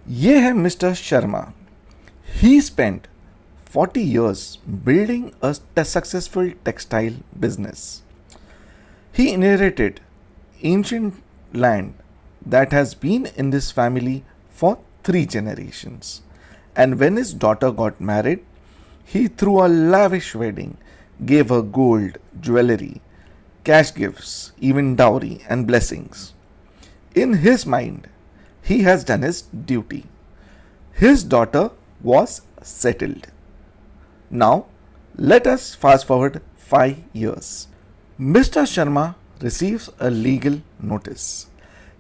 ये है mister Sharma. He spent 40 years building a successful textile business. He inherited ancient land that has been in this family for 3 generations. And when his daughter got married, he threw a lavish wedding, gave her gold, jewelry, cash gifts, even dowry and blessings. In his mind, he has done his duty. His daughter was settled. Now, let us fast forward 5 years. Mr. Sharma receives a legal notice.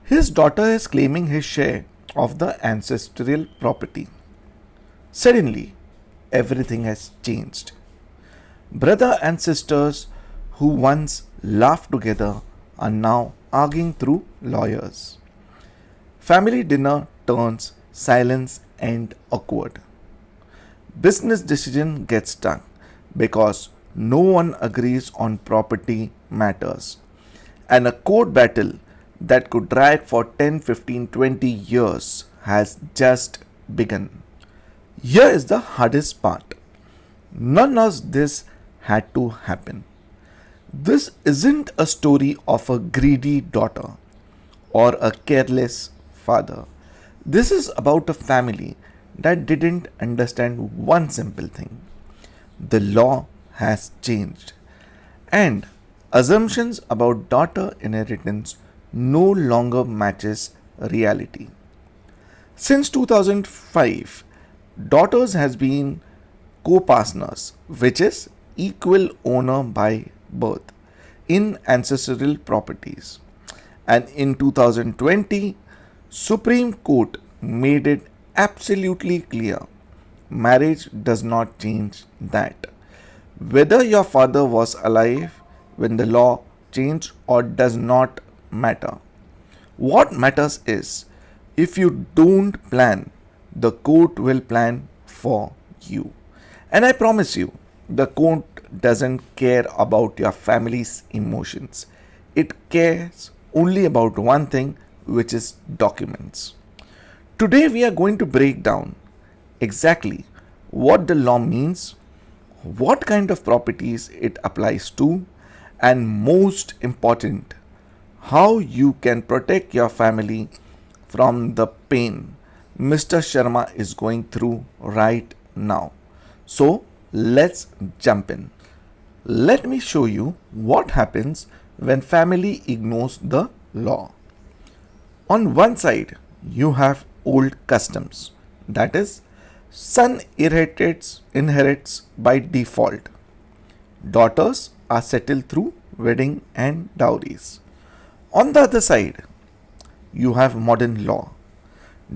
His daughter is claiming his share of the ancestral property. Suddenly, everything has changed. Brother and sisters who once laughed together are now arguing through lawyers. Family dinner turns silence and awkward. Business decision gets stuck because no one agrees on property matters. And a court battle that could drag for 10, 15, 20 years has just begun. Here is the hardest part. None of this had to happen. This isn't a story of a greedy daughter or a careless father. This is about a family that didn't understand one simple thing. The law has changed, and assumptions about daughter inheritance no longer matches reality. Since 2005, daughters has been co-partners, which is equal owner by birth in ancestral properties. And in 2020, Supreme Court made it absolutely clear marriage does not change that. Whether your father was alive when the law changed or does not matter. What matters is if you don't plan, the court will plan for you. And I promise you, the court doesn't care about your family's emotions. It cares only about one thing, which is documents. Today, we are going to break down exactly what the law means, what kind of properties it applies to, and most important, how you can protect your family from the pain Mr. Sharma is going through right now. So, let's jump in. Let me show you what happens when family ignores the law. On one side, you have old customs, that is, son inherits by default. Daughters are settled through wedding and dowries. On the other side, you have modern law.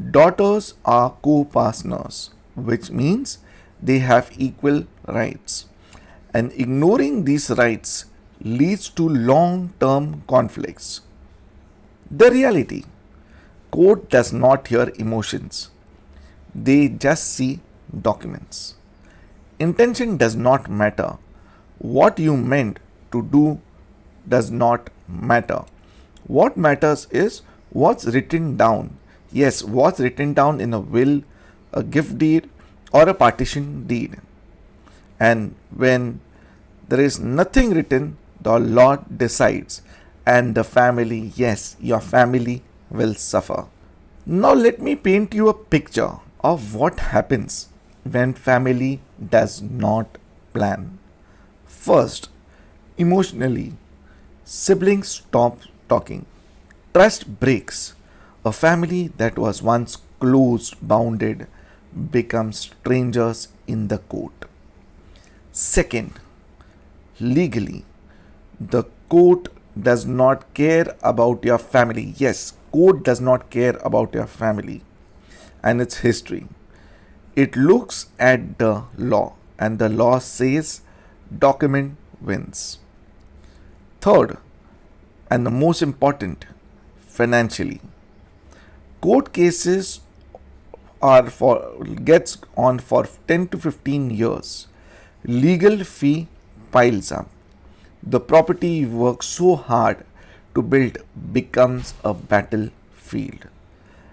Daughters are co-partners, which means they have equal rights. And ignoring these rights leads to long-term conflicts. The reality, court does not hear emotions. They just see documents. Intention does not matter. What you meant to do does not matter. What matters is what's written down. Yes, what's written down in a will, a gift deed, or a partition deed. And when there is nothing written, the law decides, and the family, yes, your family will suffer. Now, let me paint you a picture of what happens when family does not plan. First, emotionally, siblings stop talking. Trust breaks. A family that was once close bounded becomes strangers in the court. Second, legally, the court does not care about your family. Yes, court does not care about your family and its history. It looks at the law and the law says document wins. Third, and the most important, financially. Court cases are for gets on for 10 to 15 years. Legal fee piles up. The property you work so hard to build becomes a battlefield.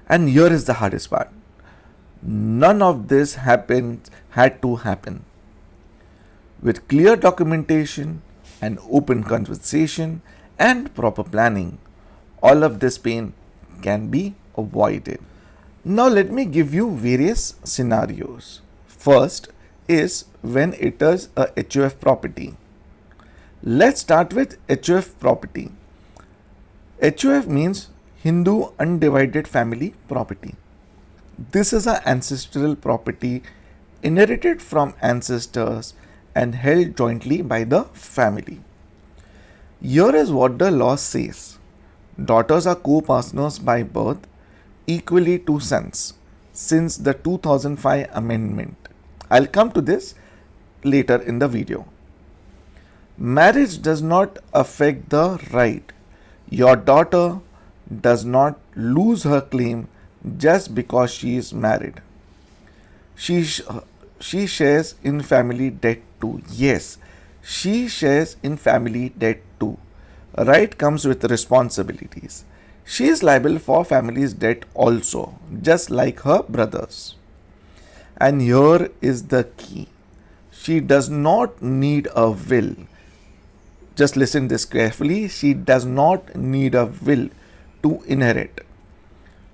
And here is the hardest part. None of this had to happen. With clear documentation and open conversation and proper planning, all of this pain can be avoided. Now, let me give you various scenarios. First is when it is a HOF property. Let's start with HOF property. HOF means Hindu Undivided Family Property. This is an ancestral property inherited from ancestors and held jointly by the family. Here is what the law says: daughters are co partners by birth equally to sons since the 2005 amendment. I'll come to this later in the video. Marriage does not affect the right. Your daughter does not lose her claim just because she is married. She, she shares in family debt too. Yes, she shares in family debt too. Right comes with responsibilities. She is liable for family's debt also, just like her brothers. And here is the key: she does not need a will. Just listen this carefully. She does not need a will to inherit.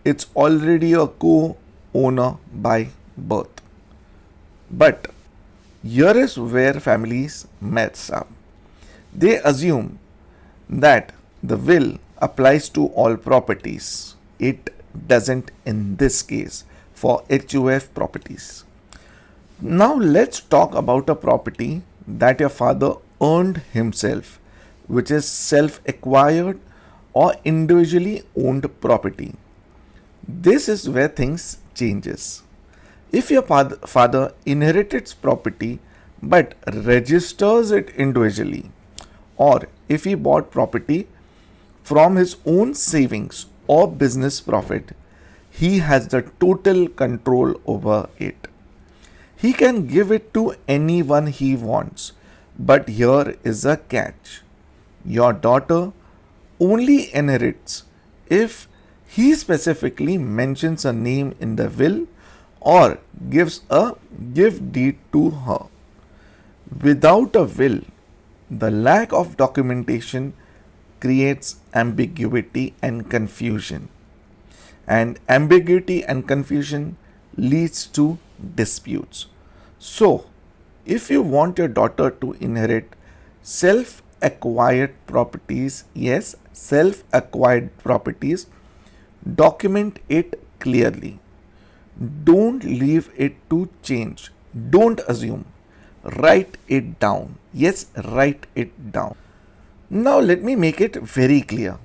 It's already a co-owner by birth. But here is where families mess up. They assume that the will applies to all properties. It doesn't in this case for HOF properties. Now let's talk about a property that your father earned himself, which is self-acquired or individually owned property. This is where things changes. If your father inherits property but registers it individually, or if he bought property from his own savings or business profit, he has the total control over it. He can give it to anyone he wants, but here is a catch: your daughter only inherits if he specifically mentions a name in the will or gives a gift deed to her. Without a will, the lack of documentation creates ambiguity and confusion. And ambiguity and confusion leads to disputes. So, if you want your daughter to inherit self-acquired properties, yes, self-acquired properties, document it clearly. Don't leave it to change. Don't assume. Write it down. Yes, write it down. Now let me make it very clear.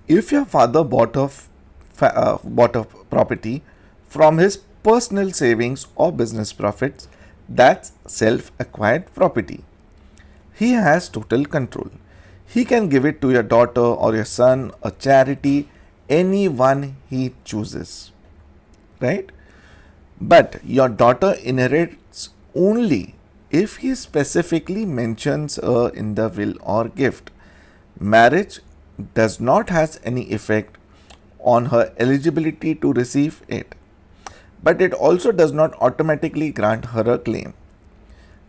If your father bought a property from his personal savings or business profits, that's self-acquired property. He has total control. He can give it to your daughter or your son, a charity, anyone he chooses. Right? But your daughter inherits only if he specifically mentions her in the will or gift. Marriage does not have any effect on her eligibility to receive it, but it also does not automatically grant her a claim.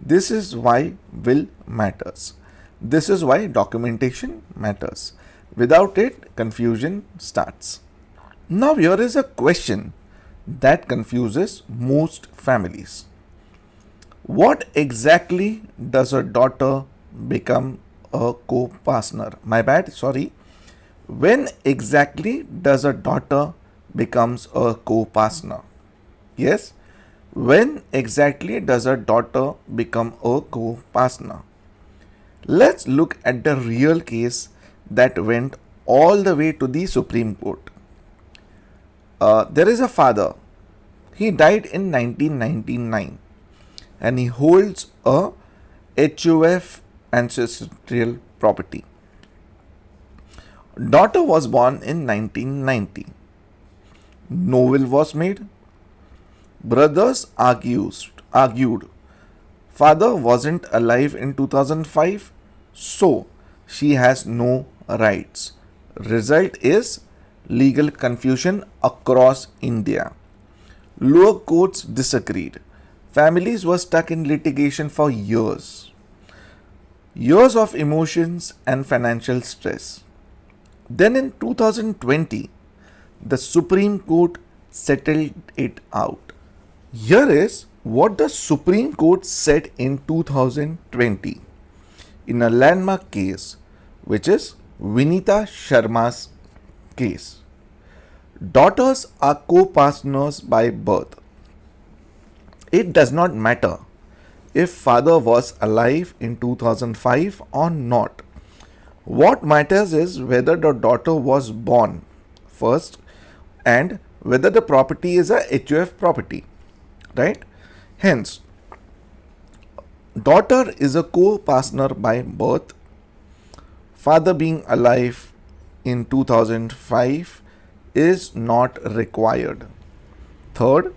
This is why will matters. This is why documentation matters. Without it, confusion starts. Now here is a question that confuses most families. What exactly does a daughter become a co-partner? My bad, sorry. When exactly does a daughter becomes a co-partner? Yes, when exactly does a daughter become a co-partner? Let's look at the real case that went all the way to the Supreme Court. There is a father. He died in 1999 and he holds a HOF ancestral property. Daughter was born in 1990. No will was made. Brothers argued. Father wasn't alive in 2005, so she has no rights. Result is legal confusion across India. Lower courts disagreed. Families were stuck in litigation for years. Years of emotions and financial stress. Then in 2020, the Supreme Court settled it out. Here is what the Supreme Court said in 2020 in a landmark case, which is Vinita Sharma's case. Daughters are co partners by birth. It does not matter if father was alive in 2005 or not. What matters is whether the daughter was born first and whether the property is a HUF property, right? Hence, daughter is a co-partner by birth, father being alive in 2005 is not required. Third,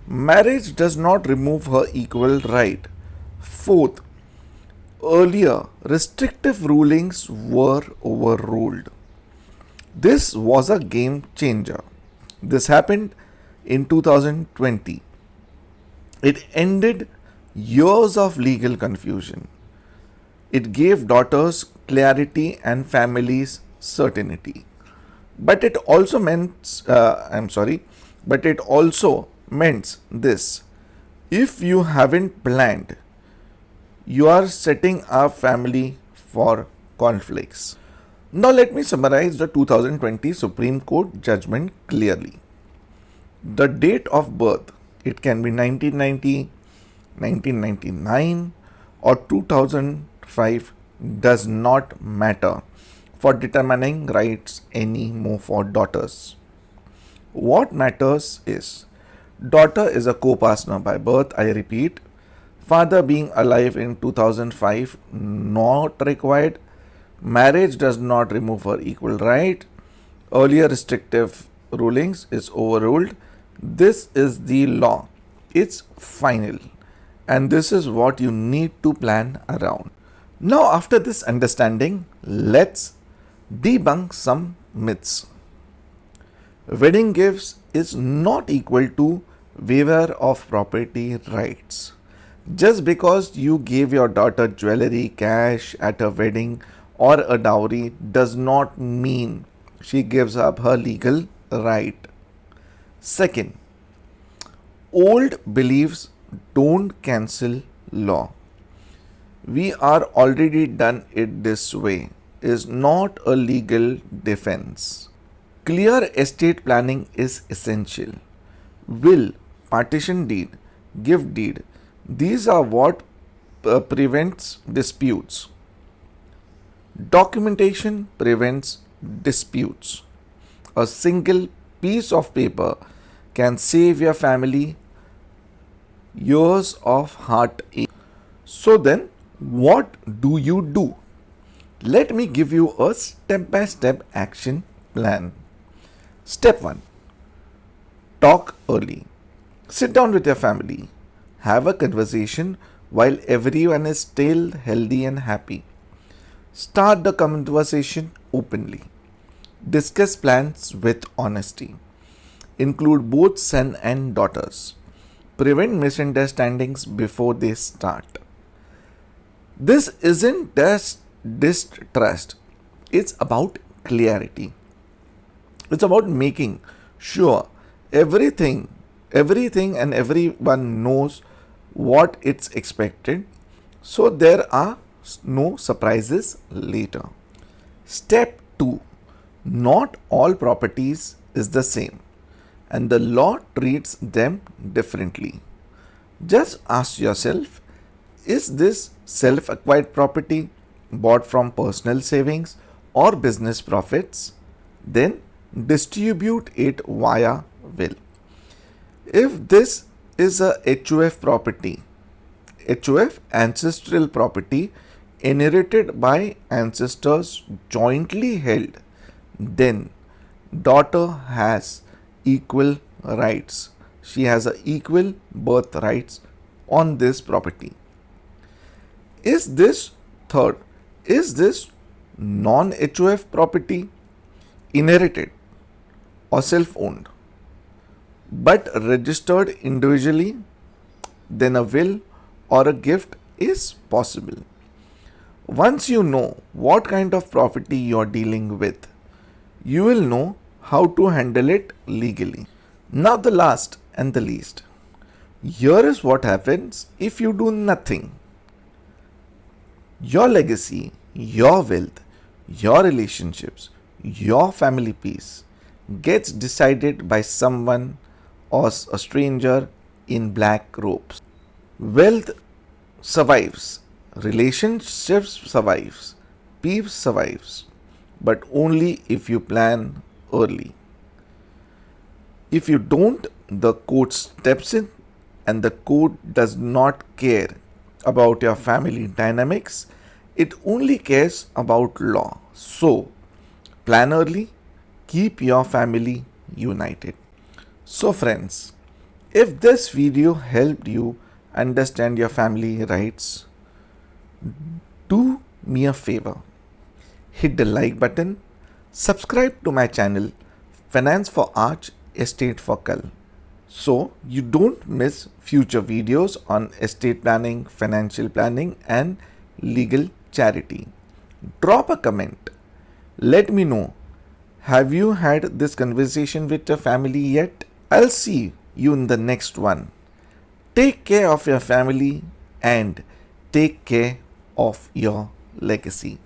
marriage does not remove her equal right. Fourth, earlier restrictive rulings were overruled. This was a game changer. This happened in 2020. It ended years of legal confusion. It gave daughters clarity and families certainty. But it also meant this. If you haven't planned, you are setting up family for conflicts. Now let me summarize the 2020 Supreme Court judgment clearly. The date of birth, it can be 1990, 1999 or 2005, does not matter for determining rights anymore for daughters. What matters is daughter is a co-partner by birth, I repeat. Father being alive in 2005 not required. Marriage does not remove her equal right. Earlier restrictive rulings is overruled. This is the law. It's final. And this is what you need to plan around. Now, after this understanding, let's debunk some myths. Wedding gifts is not equal to waiver of property rights. Just because you gave your daughter jewelry, cash at a wedding or a dowry does not mean she gives up her legal right. Second, old beliefs don't cancel law. We are already done it this way is not a legal defense. Clear estate planning is essential. Will, partition deed, gift deed, these are what prevents disputes. Documentation prevents disputes. A single piece of paper can save your family years of heartache. So then, what do? Let me give you a step-by-step action plan. Step 1. Talk early. Sit down with your family. Have a conversation while everyone is still healthy and happy. Start the conversation openly. Discuss plans with honesty. Include both son and daughters. Prevent misunderstandings before they start. This isn't just distrust, it's about clarity. It's about making sure everything and everyone knows what it's expected so there are no surprises later. Step 2. Not all properties is the same and the law treats them differently. Just ask yourself, is this self-acquired property bought from personal savings or business profits? Then distribute it via will. If this is a HUF property, HUF ancestral property inherited by ancestors jointly held, then daughter has equal rights. She has a equal birth rights on this property. Is this non-HUF property inherited or self-owned? but registered individually, then a will or a gift is possible. Once you know what kind of property you are dealing with, you will know how to handle it legally. Now, the last and the least. Here is what happens if you do nothing. Your legacy, your wealth, your relationships, your family peace gets decided by someone or a stranger in black robes. Wealth survives, relationships survives, peace survives, but only if you plan early. If you don't, the court steps in, and the court does not care about your family dynamics, it only cares about law. So, plan early, keep your family united. So, friends, if this video helped you understand your family rights, do me a favor, hit the like button, subscribe to my channel Finance for Arch, Estate for Kal, so you don't miss future videos on estate planning, financial planning and legal charity. Drop a comment. Let me know, have you had this conversation with your family yet? I'll see you in the next one. Take care of your family and take care of your legacy.